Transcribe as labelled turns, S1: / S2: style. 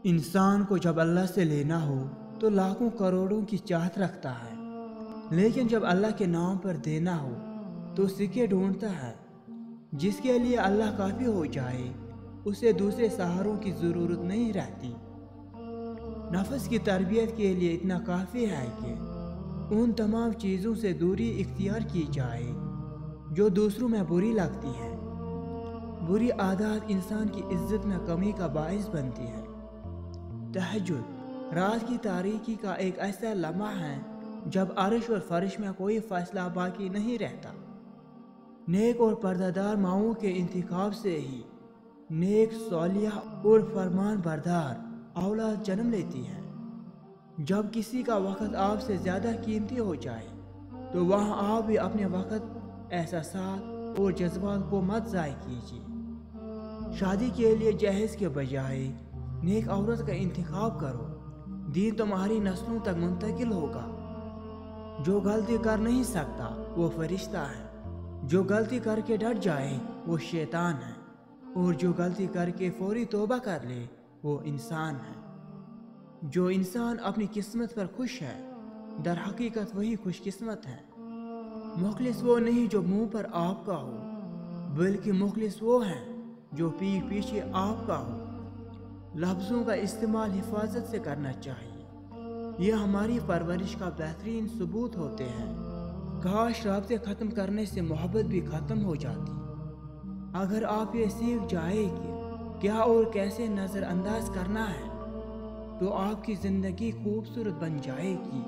S1: انسان کو جب اللہ سے لینا ہو تو لاکھوں کروڑوں کی چاہت رکھتا ہے، لیکن جب اللہ کے نام پر دینا ہو تو سکے ڈھونڈتا ہے۔ جس کے لیے اللہ کافی ہو جائے اسے دوسرے سہاروں کی ضرورت نہیں رہتی۔ نفس کی تربیت کے لیے اتنا کافی ہے کہ ان تمام چیزوں سے دوری اختیار کی جائے جو دوسروں میں بری لگتی ہیں۔ بری عادات انسان کی عزت میں کمی کا باعث بنتی ہے۔ تہجد رات کی تاریکی کا ایک ایسا لمحہ ہے جب عرش اور فرش میں کوئی فاصلہ باقی نہیں رہتا۔ نیک اور پردہ ماؤں کے انتخاب سے ہی نیک، صالحہ اور فرمان بردار اولاد جنم لیتی ہے۔ جب کسی کا وقت آپ سے زیادہ قیمتی ہو جائے تو وہاں آپ بھی اپنے وقت، احساسات اور جذبات کو مت ضائع کیجیے۔ شادی کے لیے جہیز کے بجائے نیک عورت کا انتخاب کرو، دین تمہاری نسلوں تک منتقل ہوگا۔ جو غلطی کر نہیں سکتا وہ فرشتہ ہے، جو غلطی کر کے ڈٹ جائے وہ شیطان ہے، اور جو غلطی کر کے فوری توبہ کر لے وہ انسان ہے۔ جو انسان اپنی قسمت پر خوش ہے در حقیقت وہی خوش قسمت ہے۔ مخلص وہ نہیں جو منہ پر آپ کا ہو، بلکہ مخلص وہ ہے جو پیٹھ پیچھے آپ کا ہو۔ لفظوں کا استعمال حفاظت سے کرنا چاہیے، یہ ہماری پرورش کا بہترین ثبوت ہوتے ہیں۔ کاش رابطے ختم کرنے سے محبت بھی ختم ہو جاتی۔ اگر آپ یہ سیکھ جائیں کہ کیا اور کیسے نظر انداز کرنا ہے تو آپ کی زندگی خوبصورت بن جائے گی۔